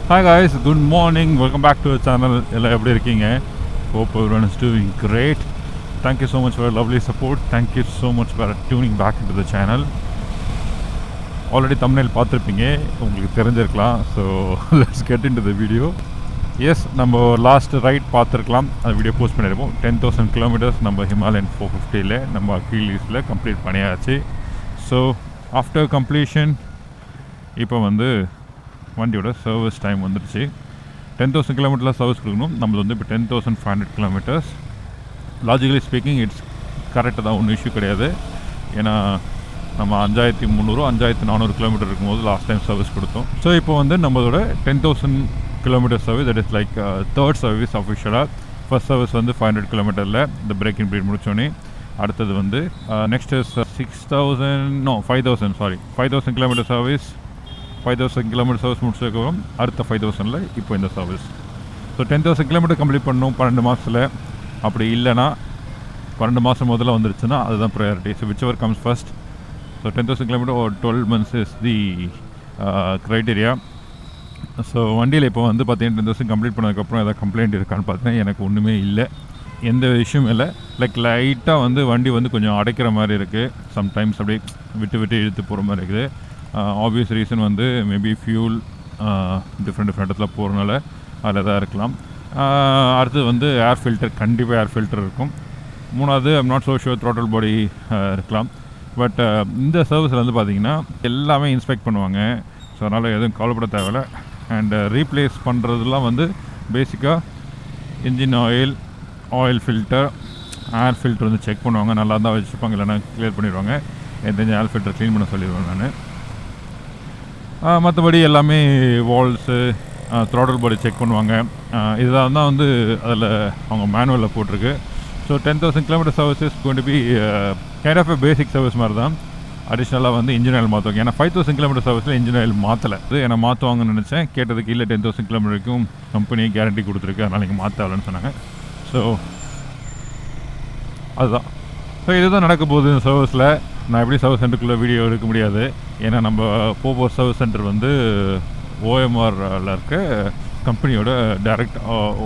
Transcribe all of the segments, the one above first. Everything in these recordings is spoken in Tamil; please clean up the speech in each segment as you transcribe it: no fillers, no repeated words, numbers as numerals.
Hi guys, good morning. Welcome back to the channel. Ella eppadi irkeenga? Hope everyone is doing great. Thank you so much for your lovely support. Thank you so much for tuning back into the channel. Already thumbnail பார்த்திருப்பீங்க, உங்களுக்கு தெரிஞ்சிருக்கலாம். So let's get into the video. Yes, நம்ம லாஸ்ட் ரைட் பார்த்துருக்கலாம். அந்த வீடியோ போஸ்ட் பண்ணியிருப்போம். 10,000 kilometers நம்ம Himalayan 450ல நம்ம அக்ரிலிஸில் கம்ப்ளீட் பண்ணியாச்சு. ஸோ ஆஃப்டர் கம்ப்ளீஷன் இப்போ வந்து வண்டியோட சர்வீஸ் டைம் வந்துடுச்சு. 10,000 கிலோமீட்டரில் சர்வீஸ் கொடுக்கணும். நம்மளது வந்து இப்போ 10,500 kilometers. லாஜிக்கலி ஸ்பீக்கிங் இட்ஸ் கரெக்டாக தான், ஒன்றும் இஷ்யூ கிடையாது. ஏன்னா நம்ம 5,300 5,400 கிலோமீட்டர் இருக்கும்போது லாஸ்ட் டைம் சர்வீஸ் கொடுத்தோம். ஸோ இப்போ வந்து நம்மளோட 10,000 kilometer service, that is like third service official-ஆக. ஃபர்ஸ்ட் சர்வீஸ் வந்து 500 kilometerல இந்த பிரேக்கிங் பீரியட் முடிச்சோன்னே அடுத்தது வந்து next is 5,000 kilometer service. 5,000 kilometer service முடிச்சதுக்கப்புறம் அடுத்த 5,000ல் இப்போ இந்த சர்வீஸ். ஸோ 10,000 கிலோமீட்டர் கம்ப்ளீட் பண்ணணும் 12 மாதத்தில். அப்படி இல்லைனா 12 மாதம் முதல்ல வந்துருச்சுன்னா அதுதான் priority. So which ever comes first. So 10,000 kilometre ஒரு 12 months is the criteria. So வண்டியில் இப்போ வந்து பார்த்தீங்கன்னா 10,000 கம்ப்ளீட் பண்ணதுக்கப்புறம் எதாவது கம்ப்ளைண்ட் இருக்கான்னு பார்த்தீங்கன்னா எனக்கு ஒன்றுமே இல்லை, எந்த விஷயமும் இல்லை. லைக் லைட்டாக வந்து வண்டி வந்து கொஞ்சம் அடைக்கிற மாதிரி இருக்குது. சம்டைம்ஸ் அப்படியே விட்டு இழுத்து போகிற மாதிரி இருக்குது. ஆப்வியஸ் ரீசன் வந்து மேபி ஃபியூல் டிஃப்ரெண்ட் இடத்துல போகிறனால அதில் தான் இருக்கலாம். அடுத்தது வந்து ஏர் ஃபில்டர், கண்டிப்பாக ஏர் ஃபில்டர் இருக்கும். மூணாவது I'm not so sure throttle body இருக்கலாம். பட் இந்த சர்வீஸில் வந்து பார்த்திங்கன்னா எல்லாமே இன்ஸ்பெக்ட் பண்ணுவாங்க. ஸோ அதனால் எதுவும் கவலைப்பட தேவையில்லை. அண்டு ரீப்ளேஸ் பண்ணுறதுலாம் வந்து பேசிக்காக engine oil filter, air filter வந்து செக் பண்ணுவாங்க. நல்லா தான் வச்சுருப்பாங்க, இல்லைனா கிளியர் பண்ணிடுவாங்க. எந்த ஏர் ஃபில்டர் க்ளீன் பண்ண சொல்லிடுவேன் நான். மற்றபடி எல்லாமே வால்ஸு, த்ராட்டல் பாடி செக் பண்ணுவாங்க. இதுதான் தான் வந்து அதில் அவங்க மேனுவலில் போட்டிருக்கு. So 10,000 kilometre service going to be kind of basic service மாதிரி தான். அடிஷ்னலாக வந்து இன்ஜின் ஆயில் மாற்றுவாங்க. ஏன்னா 5,000 கிலோமீட்டர் சர்வீஸில் இன்ஜின் ஆயில் மாற்றலை. ஏன்னா மாற்றுவாங்கன்னு நினச்சேன். கேட்டதுக்கு இல்லை, 10,000 கிலோமீட்டருக்கும் கம்பெனி கேரண்டி கொடுத்துருக்கு, அதனால் நீங்கள் மாற்றலன்னு சொன்னாங்க. ஸோ அதுதான். ஸோ இதுதான் நடக்க போகுது இந்த சர்வீஸில். நான் எப்படி சர்வீஸ் சென்டருக்குள்ளே வீடியோ எடுக்க முடியாது. ஏன்னா நம்ம போகிற சர்வீஸ் சென்டர் வந்து ஓஎம்ஆரில் இருக்க கம்பெனியோட டைரக்ட்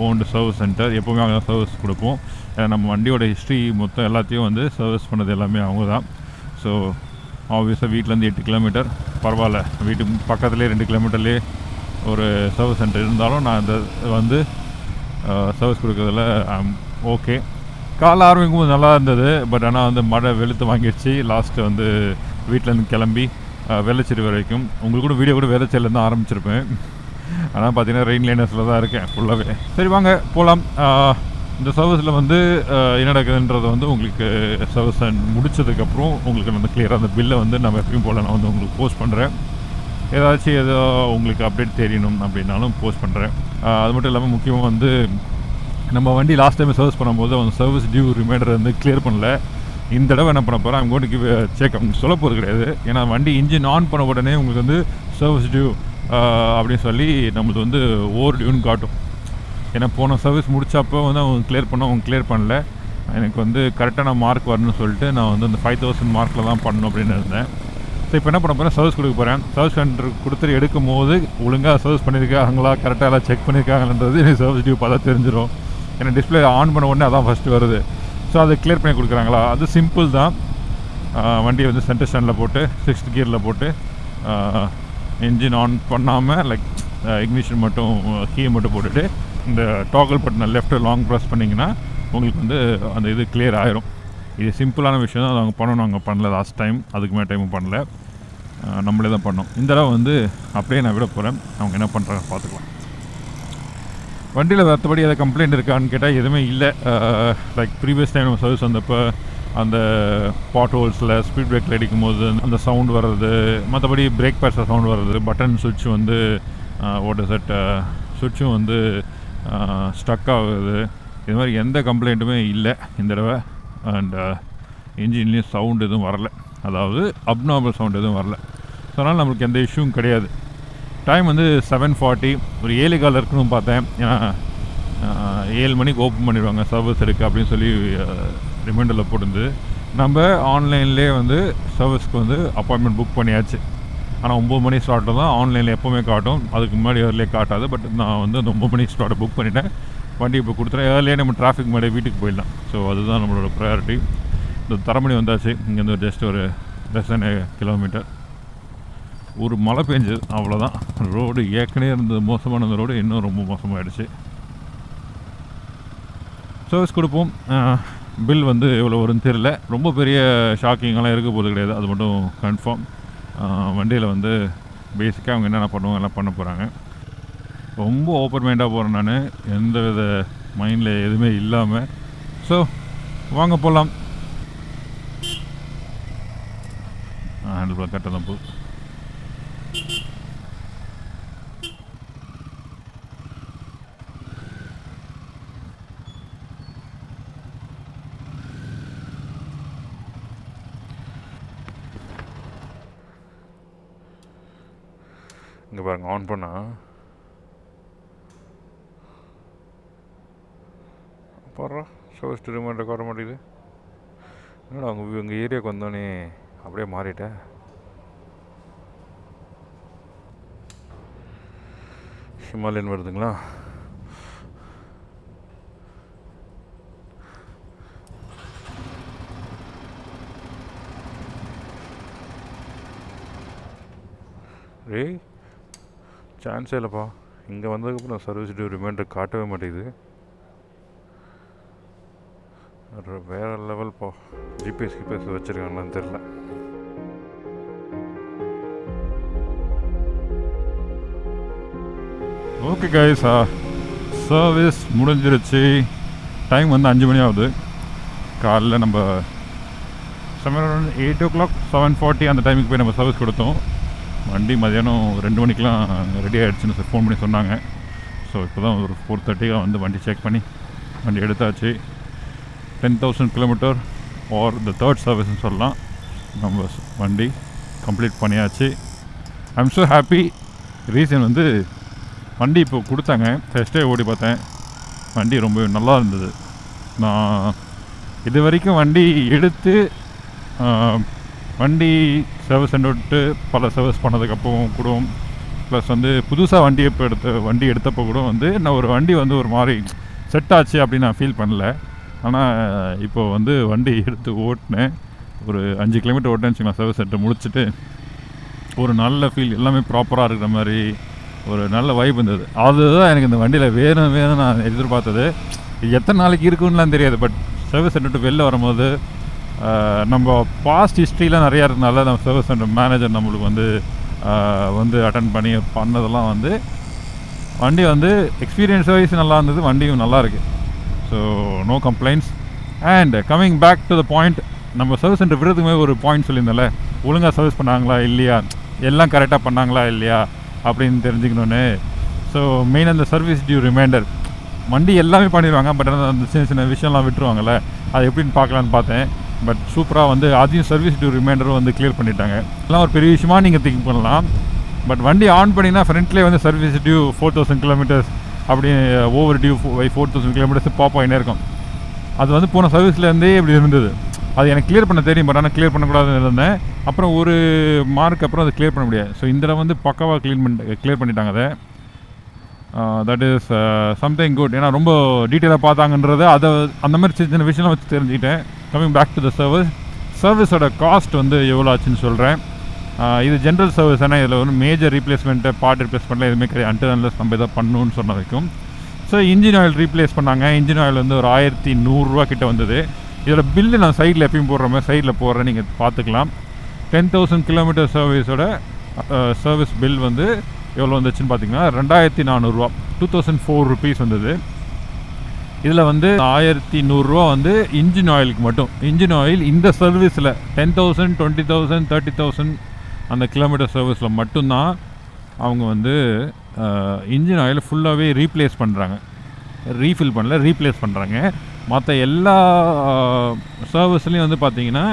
ஓன்டு சர்வீஸ் சென்டர். எப்போவுமே அவங்க தான் சர்வீஸ் கொடுப்போம். ஏன்னா நம்ம வண்டியோட ஹிஸ்ட்ரி மொத்தம் எல்லாத்தையும் வந்து சர்வீஸ் பண்ணது எல்லாமே அவங்க தான். ஸோ ஆப்வியஸாக வீட்டிலேருந்து 8 கிலோமீட்டர் பரவாயில்ல, வீட்டுக்கு பக்கத்துலேயே 2 கிலோமீட்டர்லேயே ஒரு சர்வீஸ் சென்டர் இருந்தாலும் நான் இந்த வந்து சர்வீஸ் கொடுக்குறதுல ஓகே. காலைல ஆரம்பிக்கும் போது நல்லா இருந்தது. பட் ஆனால் வந்து மழை வெளுத்து வாங்கிடுச்சு. லாஸ்ட்டு வந்து வீட்டிலேருந்து கிளம்பி வெள்ளச்சேரி வரைக்கும், உங்களுக்கு கூட வீடியோ கூட வெள்ளச்சேரியில் தான் ஆரம்பிச்சிருப்பேன். ஆனால் பார்த்தீங்கன்னா ரெயின் லைனர்ஸில் தான் இருக்கேன் ஃபுல்லாகவே. சரி வாங்க போகலாம். இந்த சர்வீஸில் வந்து என்ன நடக்குதுன்றதை வந்து உங்களுக்கு சர்வீஸ் முடித்ததுக்கப்புறம் உங்களுக்கு வந்து கிளியராக அந்த பில்லை வந்து நம்ம எப்பயும் போல் நான் வந்து உங்களுக்கு போஸ்ட் பண்ணுறேன். ஏதாச்சும் ஏதோ உங்களுக்கு அப்டேட் தெரியணும் அப்படின்னாலும் போஸ்ட் பண்ணுறேன். அது மட்டும் இல்லாமல் முக்கியமாக வந்து நம்ம வண்டி லாஸ்ட் டைம் சர்வீஸ் பண்ணும்போது அவங்க சர்வீஸ் டியூ ரிமைண்டர் வந்து கிளியர் பண்ணல. இந்த தடவை என்ன பண்ண போகிறேன், அவங்க கோயிங் டு கிவ் செக் அப்படின்னு சொல்ல போகிறது கிடையாது. ஏன்னா வண்டி இன்ஜின் ஆன் பண்ண உடனே உங்களுக்கு வந்து சர்வீஸ் டியூ அப்படின்னு சொல்லி நம்மளுக்கு வந்து ஓவர் டியூன்னு காட்டும். ஏன்னா போன சர்வீஸ் முடித்தப்போ வந்து அவங்க கிளியர் பண்ணல. எனக்கு வந்து கரெக்டான மார்க் வரணும்னு சொல்லிட்டு நான் வந்து அந்த 5,000 மார்க்கில் தான் பண்ணணும் அப்படின்னு இருந்தேன். ஸோ இப்போ என்ன பண்ண போகிறேன், சர்வீஸ் கொடுக்க போகிறேன். சர்வீஸ் சென்டருக்கு கொடுத்துட்டு எடுக்கும் போது ஒழுங்காக சர்வீஸ் பண்ணியிருக்காங்களா, கரெக்டாக எல்லாம் செக் பண்ணியிருக்காங்கன்றது எனக்கு சர்வீஸ் டியூ பார்த்தா தெரிஞ்சிடும். ஏன்னா டிஸ்பிளே ஆன் பண்ண உடனே அதான் ஃபஸ்ட்டு வருது. ஸோ அதை கிளியர் பண்ணி கொடுக்குறாங்களா, அது சிம்பிள் தான். வண்டியை வந்து சென்டர் ஸ்டாண்டில் போட்டு 6th கியரில் போட்டு இன்ஜின் ஆன் பண்ணாமல் லைக் இக்னிஷன் மட்டும் கீயை மட்டும் போட்டுட்டு இந்த டாகல் பட்டனை லெஃப்ட் லாங் ப்ரெஸ் பண்ணிங்கன்னா உங்களுக்கு வந்து அந்த இது கிளியர் ஆகிரும். இது சிம்பிளான விஷயம் தான். அவங்க பண்ணணும், நாங்கள் பண்ணல லாஸ்ட் டைம். அதுக்கு மேலே டைமும் பண்ணல, நம்மளே தான் பண்ணோம். இந்த தடவை வந்து அப்படியே நான் விட போகிறேன். அவங்க என்ன பண்ணுறாங்க பார்த்துக்கலாம். வண்டியில் மற்றபடி எதாவது கம்ப்ளைண்ட் இருக்கான்னு கேட்டால் எதுவுமே இல்லை. லைக் ப்ரீவியஸ் டைம் நம்ம சர்வீஸ் வந்தப்போ அந்த பாட் ஹோல்ஸில் ஸ்பீட் பிரேக்கில் அடிக்கும் போது அந்த சவுண்ட் வர்றது, மற்றபடி பிரேக் பேட்ஸில் சவுண்ட் வர்றது, பட்டன் சுவிட்ச் வந்து சுவிட்சும் வந்து ஸ்டக் ஆகுது, இது மாதிரி எந்த கம்ப்ளைண்ட்டுமே இல்லை இந்த தடவை. அண்ட் இன்ஜின்லேயும் சவுண்ட் எதுவும் வரல, அதாவது அப்நார்மல் சவுண்ட் எதுவும் வரல. ஸோ அதனால் நம்மளுக்கு எந்த இஷ்யூவும் கிடையாது. டைம் வந்து 7:40, ஒரு 7:15 இருக்கணும்னு பார்த்தேன். ஏன்னா 7 மணிக்கு ஓப்பன் பண்ணிடுவாங்க சர்வீஸ் எடுக்க அப்படின்னு சொல்லி ரிமைண்டரில் போட்டுருந்து. நம்ம ஆன்லைன்லேயே வந்து சர்வீஸ்க்கு வந்து அப்பாயின்மெண்ட் புக் பண்ணியாச்சு. ஆனால் 9 மணி ஸ்லாட்டில் தான் ஆன்லைனில் எப்போவுமே காட்டும், அதுக்கு முன்னாடி ஏர்லியே காட்டாது. பட் நான் வந்து அந்த 9 மணி ஸ்லாட்டை புக் பண்ணிவிட்டேன், வண்டி இப்போ கொடுத்துறேன். ஏர்லியே நம்ம டிராஃபிக் முன்னாடி வீட்டுக்கு போயிடலாம். ஸோ அதுதான் நம்மளோட ப்ரையாரிட்டி. இந்த தரமணி வந்தாச்சு, இங்கேருந்து ஜஸ்ட் ஒரு லெஸ் தென் கிலோமீட்டர். ஒரு மழை பெஞ்சது, அவ்வளோதான். ரோடு ஏற்கனவே இருந்தது மோசமான அந்த ரோடு இன்னும் ரொம்ப மோசமாகிடுச்சு. சர்வீஸ் கொடுப்போம். பில் வந்து எவ்வளோ வரும்னு தெரியல. ரொம்ப பெரிய ஷாக்கிங்கெல்லாம் இருக்க போது கிடையாது, அது மட்டும் கன்ஃபார்ம். வண்டியில் வந்து பேசிக்காக அவங்க என்னென்ன பண்ணுவாங்க எல்லாம் பண்ண போகிறாங்க. ரொம்ப ஓப்பன் மைண்டாக போகிறேன் நான், எந்த வித மைண்டில் எதுவுமே இல்லாமல். ஸோ வாங்க போகலாம். ஹேண்டில் பார் கரெக்டாக தான் போகுது. இங்கே பாருங்க, ஆன் பண்ணால் பாடுறா சர்வீஸ் ரிமைண்டர் வர மாட்டேங்குது. என்னடா உங்கள் ஏரியாவுக்கு வந்தோடனே அப்படியே மாறிட்டேன். ஹிமாலயன் வருதுங்களா? ரேய் சான்ஸே இல்லைப்பா. இங்கே வந்ததுக்கப்புறம் நான் சர்வீஸ் டியூ ரிமைண்டர் காட்டவே மாட்டேங்குது. வேறு லெவல்ப்பா. ஜிபிஎஸ் வச்சுருக்காங்களான்னு தெரில. ஓகே கைஸ், சர்வீஸ் முடிஞ்சிருச்சு. டைம் வந்து 5 மணி ஆகுது. காலைல நம்ம 8 o'clock 7:40 அந்த டைமுக்கு போய் நம்ம சர்வீஸ் கொடுத்தோம். வண்டி மதியானம் 2 மணிக்கெலாம் ரெடி ஆகிடுச்சுன்னு ஃபோன் பண்ணி சொன்னாங்க. ஸோ இப்போ தான் ஒரு 4:30 வந்து வண்டி செக் பண்ணி வண்டி எடுத்தாச்சு. 10,000 kilometer ஆர் த தேர்ட் சர்வீஸ்ன்னு சொல்லலாம். நம்ம வண்டி கம்ப்ளீட் பண்ணியாச்சு. I'm so happy. ரீசன் வந்து வண்டி இப்போ கொடுத்தாங்க, ஃபஸ்ட்டே ஓடி பார்த்தேன். வண்டி ரொம்ப நல்லா இருந்தது. நான் இது வரைக்கும் வண்டி எடுத்து வண்டி சர்வீஸ் சென்டர் விட்டு பல சர்வீஸ் பண்ணதுக்கப்புறம் கூட, ப்ளஸ் வந்து புதுசாக வண்டி எடுத்தப்போ கூட வந்து நான் ஒரு வண்டி வந்து ஒரு மாதிரி செட் ஆச்சு அப்படின்னு நான் ஃபீல் பண்ணல. ஆனால் இப்போ வந்து வண்டி எடுத்து ஓட்டினேன், ஒரு 5 கிலோமீட்டர் ஓட்டினேன்னு வச்சுக்கலாம். சர்வீஸ் சென்டர் முடிச்சுட்டு ஒரு நல்ல ஃபீல், எல்லாமே ப்ராப்பராக இருக்கிற மாதிரி ஒரு நல்ல வைப் இருந்தது. அதுதான் எனக்கு இந்த வண்டியில் வேணும் நான் எதிர்பார்த்தது. எத்தனை நாளைக்கு இருக்குன்னுலாம் தெரியாது, பட் சர்வீஸ் சென்டர் வெளில வரும்போது நம்ம பாஸ்ட் ஹிஸ்ட்ரிலாம் நிறையா இருக்கனால நம்ம சர்வீஸ் சென்டர் மேனேஜர் நம்மளுக்கு வந்து அட்டன் பண்ணதெல்லாம் வந்து வண்டி வந்து எக்ஸ்பீரியன்ஸ் வைஸ் நல்லா இருந்தது. வண்டியும் நல்லா இருக்குது. So no complaints. And coming back to the point, நம்ம சர்வீஸ் சென்டர் விடுறதுக்குமே ஒரு பாயிண்ட் சொல்லியிருந்தால, ஒழுங்காக சர்வீஸ் பண்ணாங்களா இல்லையா, எல்லாம் கரெக்டாக பண்ணாங்களா இல்லையா அப்படின்னு தெரிஞ்சுக்கணுன்னு. ஸோ மெயின் அந்த சர்வீஸ் டியூ ரிமைண்டர், வண்டி எல்லாமே பண்ணிடுவாங்க, பட் அந்த சின்ன சின்ன விஷயம்லாம் விட்டுருவாங்கள்ல, அது எப்படின்னு பார்க்கலான்னு பார்த்தேன். பட் சூப்பராக வந்து அதையும் சர்வீஸ் டியூ ரிமைண்டரும் வந்து கிளியர் பண்ணிட்டாங்க. இதெல்லாம் ஒரு பெரிய விஷயமா நீங்கள் திங்க் பண்ணலாம். பட் வண்டி ஆன் பண்ணிங்கன்னா ஃப்ரண்ட்லேயே வந்து சர்வீஸ் டியூ 4,000 kilometers அப்படி ஓவர் டியூ 4,000 kilometers பாப் ஆகினே இருக்கும். அது வந்து போன சர்வீஸ்லேருந்தே இப்படி இருந்தது. அது எனக்கு கிளியர் பண்ண தெரியும், பட் ஆனால் கிளியர் பண்ணக்கூடாதுன்னு இருந்தேன். அப்புறம் ஒரு மார்க் அப்புறம் அதை கிளியர் பண்ண முடியாது. ஸோ இந்த வந்து பக்காவாக கிளியர் பண்ணிட்டாங்க அதை. That is something good. ஏன்னா ரொம்ப டீட்டெயிலாக பார்த்தாங்கன்றது அதை அந்த மாதிரி சின்ன சின்ன விஷயம்லாம் வச்சு தெரிஞ்சுக்கிட்டேன். கம்மிங் பேக் டு த சர்வீஸோட காஸ்ட் வந்து எவ்வளோ ஆச்சுன்னு சொல்கிறேன். இது ஜென்ரல் சர்வீஸ். ஆனால் இதில் ஒரு மேஜர் ரீப்ளேஸ்மெண்ட்டு, பார்ட் ரீப்ளேஸ்மெண்ட்டில் எதுவுமே கிடையாது, அன்டில் அன்லெஸ் நம்ம எதாவது பண்ணணும்னு சொன்ன வரைக்கும். ஸோ இன்ஜின் ஆயில் ரீப்ளேஸ் பண்ணாங்க. இன்ஜின் ஆயில் வந்து ஒரு 1,100 கிட்ட வந்தது. இதோட பில்லு நான் சைடில் எப்பயும் போடுற மாதிரி சைடில் போடுறேன், நீங்கள் பார்த்துக்கலாம். 10,000 kilometer சர்வீஸோட சர்வீஸ் பில் வந்து எவ்வளோ வந்துச்சுன்னு பார்த்தீங்கன்னா 2,400 2,004 rupees வந்தது. இதில் வந்து 1,100 வந்து இன்ஜின் ஆயிலுக்கு மட்டும். இன்ஜின் ஆயில் இந்த சர்வீஸில் 10,000 20,000 30,000 அந்த கிலோமீட்டர் சர்வீஸில் மட்டும்தான் அவங்க வந்து இன்ஜின் ஆயில் ஃபுல்லாகவே ரீப்ளேஸ் பண்ணுறாங்க. ரீஃபில் பண்ணல, ரீப்ளேஸ் பண்ணுறாங்க. மற்ற எல்லா சர்வீஸ்லேயும் வந்து பார்த்தீங்கன்னா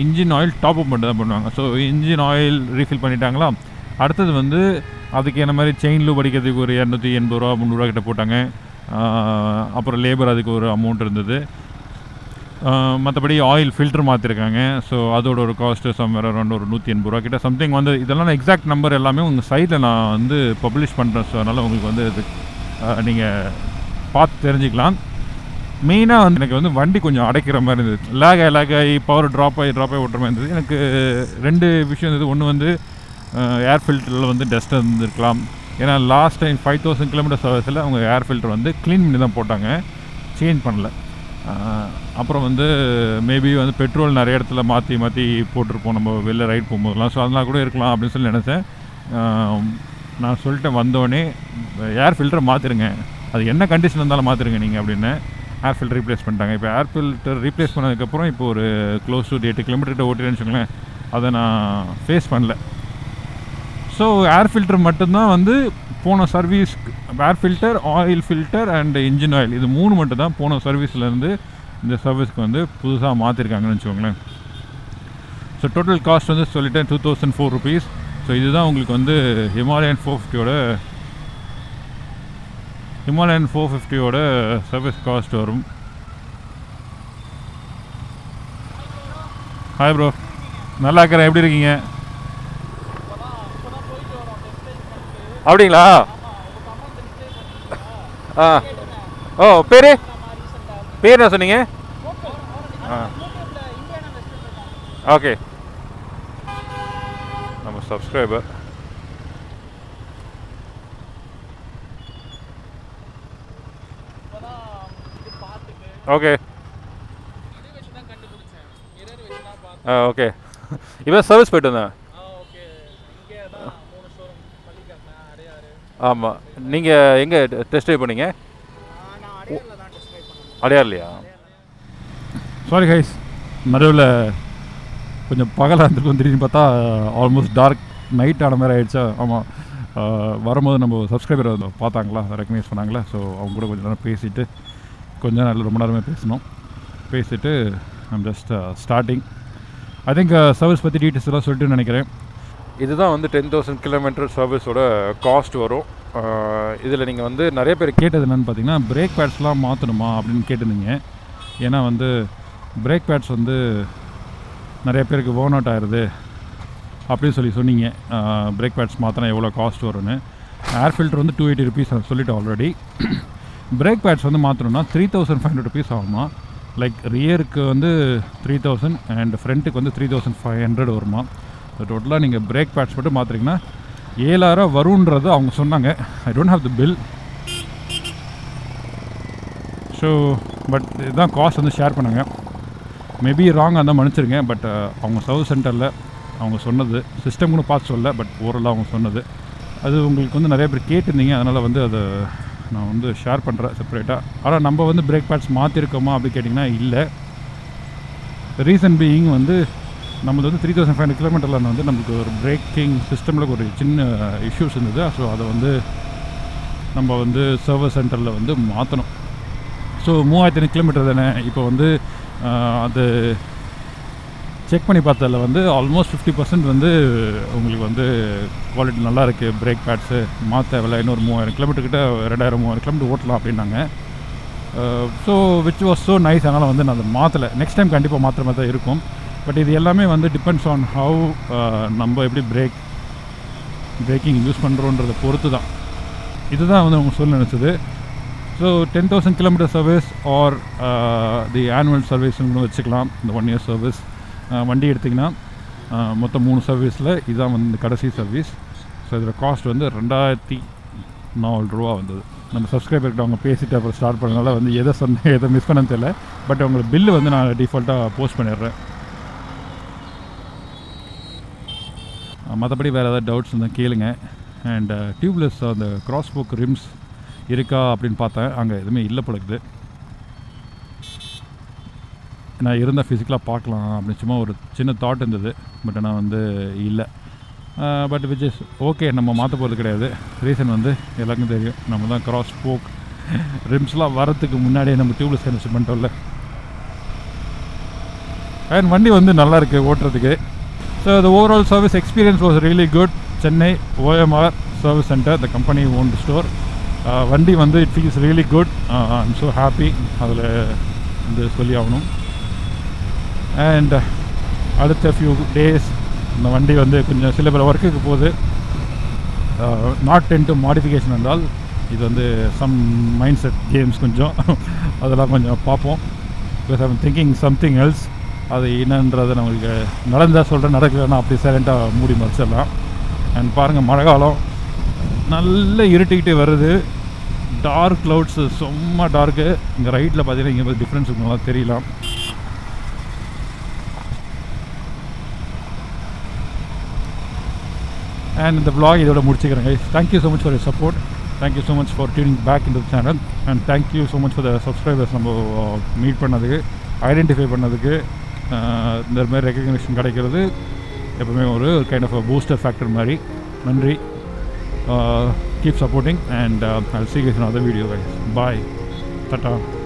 இன்ஜின் ஆயில் டாப்அப் மட்டும் தான் பண்ணுவாங்க. ஸோ இன்ஜின் ஆயில் ரீஃபில் பண்ணிட்டாங்களா, அடுத்தது வந்து அதுக்கு என்ன மாதிரி செயின் லூப் அடிக்கிறதுக்கு ஒரு 280 300 கிட்ட போட்டாங்க. அப்புறம் லேபர் அதுக்கு ஒரு அமௌண்ட் இருந்தது. மற்றபடி ஆயில் ஃபில்டர் மாற்றிருக்காங்க. ஸோ அதோட ஒரு காஸ்ட்டு சம்வேர் அரௌண்ட் ஒரு 180 ரூபா கிட்ட சம்திங் வந்து. இதெல்லாம் நான் எக்ஸாக்ட் நம்பர் எல்லாமே உங்கள் சைட்டில் நான் வந்து பப்ளிஷ் பண்ணுறேன். ஸோ அதனால் உங்களுக்கு வந்து இது நீங்கள் பார்த்து தெரிஞ்சுக்கலாம். மெயினாக வந்து எனக்கு வந்து வண்டி கொஞ்சம் அடைக்கிற மாதிரி இருந்தது. லேக் ஆகி பவர் ட்ராப் ஆகி ஓட்டுற மாதிரி இருந்தது. எனக்கு 2 விஷயம் இருந்தது. ஒன்று வந்து ஏர் ஃபில்டரில் வந்து டஸ்ட் இருந்திருக்கலாம். ஏன்னா லாஸ்ட் டைம் 5000 கிலோமீட்டர் சர்வீஸில் அவங்க ஏர் ஃபில்டர் வந்து க்ளீன் பண்ணி தான் போட்டாங்க, சேஞ்ச் பண்ணல. அப்புறம் வந்து மேபி வந்து பெட்ரோல் நிறைய இடத்துல மாற்றி போட்டிருப்போம் நம்ம வெளில ரைட் போகும்போதெல்லாம். ஸோ அதெல்லாம் கூட இருக்கலாம் அப்படின்னு சொல்லி நினச்சேன். நான் சொல்லிட்டேன் வந்தோடனே ஏர் ஃபில்டரை மாற்றிருங்க, அது என்ன கண்டிஷன் இருந்தாலும் மாற்றிருங்க நீங்கள் அப்படின்னு. ஏர் ஃபில்டர் ரீப்ளேஸ் பண்ணிட்டாங்க. இப்போ ஏர் ஃபில்டர் ரீப்ளேஸ் பண்ணதுக்கப்புறம் இப்போ ஒரு க்ளோஸ் டு 8 கிலோமீட்டர் ஓட்டினேன்னு வச்சுக்கோங்களேன். அதை நான் ஃபேஸ் பண்ணல. ஸோ ஏர் ஃபில்டர் மட்டும்தான் வந்து போன service. Air filter, oil filter and engine oil, இது 3 மட்டும் தான் போன சர்வீஸ்லேருந்து இந்த சர்வீஸ்க்கு வந்து புதுசாக மாற்றிருக்காங்கன்னு வச்சுக்கோங்களேன். ஸோ டோட்டல் காஸ்ட் வந்து சொல்லிட்டேன் 2004 rupees. ஸோ இதுதான் உங்களுக்கு வந்து ஹிமாலயன் 450யோட சர்வீஸ் காஸ்ட் வரும். ஹாய் ப்ரோ, நல்லா இருக்கிறேன், எப்படி இருக்கீங்க? அப்படிங்களா? ஓ, பேர் என்ன சொன்னீங்க? ஓகே, நம்ம சப்ஸ்கிரைபர். ஓகே ஓகே, இப்போ சர்வீஸ் போய்ட்டு வந்தேன். ஆமாம், நீங்கள் எங்கே டெஸ்ட் ட்ரைவ் பண்ணீங்க? அடையார்லையா? சாரி கைஸ், நடுவில் கொஞ்சம் பகலாக இருந்துருக்கும், திடீர்னு பார்த்தா ஆல்மோஸ்ட் டார்க் நைட் ஆன மாதிரி ஆகிடுச்சா. ஆமாம், வரும்போது நம்ம சப்ஸ்கிரைபர் பார்த்தாங்களா, ரெக்கக்னைஸ் பண்ணாங்களா. ஸோ அவங்க கூட கொஞ்சம் நேரம் பேசிவிட்டு கொஞ்சம் நேரம் ரொம்ப நேரமே பேசிவிட்டு I'm just starting. I think service பற்றி டீட்டெயில்ஸ் எல்லாம் சொல்லிட்டு நினைக்கிறேன். இதுதான் வந்து 10,000 கிலோமீட்டர் சர்வீஸோட காஸ்ட் வரும். இதில் நீங்கள் வந்து நிறைய பேர் கேட்டது என்னென்னு பார்த்தீங்கன்னா, பிரேக் பேட்ஸ்லாம் மாற்றணுமா அப்படின்னு கேட்டிருந்தீங்க. ஏன்னா வந்து பிரேக் பேட்ஸ் வந்து நிறைய பேருக்கு ஓன் அவுட் ஆகிடுது அப்படின்னு சொன்னீங்க. பிரேக் பேட்ஸ் மாற்றினா எவ்வளோ காஸ்ட் வரும்னு. ஏர் ஃபில்டர் வந்து 280 rupees சொல்லிவிட்டு ஆல்ரெடி. பிரேக் பேட்ஸ் வந்து மாற்றணும்னா 3500 rupees ஆகுமா. லைக் ரியருக்கு வந்து 3000 அண்ட் ஃப்ரண்ட்டுக்கு வந்து 3500 வருமா. டோட்டலாக நீங்கள் பிரேக் பேட்ஸ் மட்டும் மாற்றுறீங்கன்னா 7000 வரும்ன்றது அவங்க சொன்னாங்க. I don't have the bill. So but இதுதான் காஸ்ட் வந்து ஷேர் பண்ணுங்க. மேபி ராங்காக இருந்தால் மன்னிச்சிருங்க. பட் அவங்க சர்வீஸ் சென்டரில் அவங்க சொன்னது, சிஸ்டம் கூட பார்த்து சொல்ல, பட் ஓரளவு அவங்க சொன்னது அது உங்களுக்கு வந்து நிறைய பேர் கேட்டிருந்தீங்க. அதனால் வந்து அதை நான் வந்து ஷேர் பண்ணுறேன் செப்பரேட்டாக. ஆனால் நம்ம வந்து பிரேக் பேட்ஸ் மாற்றிருக்கோமா அப்படி கேட்டிங்கன்னா இல்லை. ரீசன் பீயிங் வந்து நம்மளது வந்து 3500 கிலோமீட்டரில் வந்து நமக்கு ஒரு பிரேக்கிங் சிஸ்டமில் ஒரு சின்ன இஷ்யூஸ் இருந்தது. ஸோ அதை வந்து நம்ம வந்து சர்வீஸ் சென்டரில் வந்து மாற்றணும். ஸோ 3500 கிலோமீட்டர் தானே. இப்போ வந்து அது செக் பண்ணி பார்த்ததில் வந்து ஆல்மோஸ்ட் 50% வந்து உங்களுக்கு வந்து குவாலிட்டி நல்லா இருக்குது. பிரேக் பேட்ஸு மாற்ற தேவையில்ல, இன்னொரு 3000 கிலோமீட்டர் கிட்ட 2000-3000 கிலோமீட்டர் ஓட்டலாம் அப்படின்னாங்க. So which was so nice. அதனால் வந்து நான் அதை மாற்றலை. நெக்ஸ்ட் டைம் கண்டிப்பாக மாற்றுற மாதிரி தான் இருக்கும். பட் இது எல்லாமே வந்து டிபெண்ட்ஸ் ஆன் ஹவு நம்ம எப்படி பிரேக்கிங் யூஸ் பண்ணுறோன்றதை பொறுத்து தான். இதுதான் வந்து அவங்க சொல்ல நினச்சது. So 10,000 kilometre service are the annual சர்வீஸ்னு வச்சுக்கலாம். இந்த 1 year சர்வீஸ் வண்டி எடுத்திங்கன்னா மொத்தம் 3 சர்வீஸில் இதுதான் வந்து இந்த கடைசி சர்வீஸ். ஸோ இதோட காஸ்ட் வந்து 2004 ரூபா வந்தது. நம்ம சப்ஸ்கிரைபர்கிட்ட அவங்க பேசிவிட்டு அப்புறம் ஸ்டார்ட் பண்ணனால வந்து எதை மிஸ் பண்ணன்னு தெரியல. பட் உங்களுக்கு பில்லு வந்து நான் டிஃபால்ட்டாக போஸ்ட் பண்ணிடுறேன். மற்றபடி வேறு ஏதாவது டவுட்ஸ் இருந்தால் கேளுங்க. அண்ட் டியூப்லெஸ் அந்த கிராஸ்போக் ரிம்ஸ் இருக்கா அப்படின்னு பார்த்தேன். அங்கே எதுவுமே இல்லை பழகுது. நான் இருந்தால் ஃபிசிக்கலாக பார்க்கலாம் அப்படின்னு சும்மா ஒரு சின்ன தாட் இருந்தது. பட் ஆனால் வந்து இல்லை. பட் விச் இஸ் ஓகே, நம்ம மாற்ற போகிறது கிடையாது. ரீசன் வந்து எல்லாருக்கும் தெரியும், நம்ம தான் கிராஸ்போக் ரிம்ஸ்லாம் வரத்துக்கு முன்னாடியே நம்ம டியூப்லெஸ் கனெக்ஷன் பண்ணிட்டோம்ல. அண்ட் வண்டி வந்து நல்லாயிருக்கு ஓட்டுறதுக்கு. So the overall service experience was really good. Chennai OMR Service Center, the company owned store. Vandi வந்து it feels really good. I'm so happy. அதில் வந்து சொல்லி ஆகணும். அண்ட் அடுத்த ஃபியூ டேஸ் இந்த வண்டி வந்து கொஞ்சம் சில பல ஒர்க்குக்கு போகுது. நாட் இன்டு மாடிஃபிகேஷன் என்றால் இது வந்து சம் மைண்ட் செட் கேம்ஸ் கொஞ்சம் அதெல்லாம் கொஞ்சம் பார்ப்போம். Because I'm thinking something else. அது என்னன்றதை நம்மளுக்கு நடந்தால் சொல்கிறேன், நடக்கலைன்னா அப்படி சைலண்ட்டாக மூடி மறைச்சிடலாம். அண்ட் பாருங்கள், மழை காலம் நல்லா இருட்டிக்கிட்டே வருது. டார்க் க்ளவுட்ஸு செம்ம டார்க்கு. இங்கே ரைட்டில் பார்த்தீங்கன்னா இங்கே டிஃப்ரென்ஸ் நல்லா தெரியலாம். அண்ட் இந்த vlog இதோட முடிச்சுக்கிறேன் guys. Thank you so much for your support. Thank you so much for tuning back into the channel. And thank you so much for the subscribers நம்ம மீட் பண்ணதுக்கு, ஐடென்டிஃபை பண்ணதுக்கு. இந்த மாதிரி ரெக்கக்னிஷன் கிடைக்கிறது எப்பவுமே ஒரு கைண்ட் ஆஃப் பூஸ்டர் ஃபேக்டர் மாதிரி. நன்றி. Keep supporting and I'll see you guys in another video guys. Bye. Tata.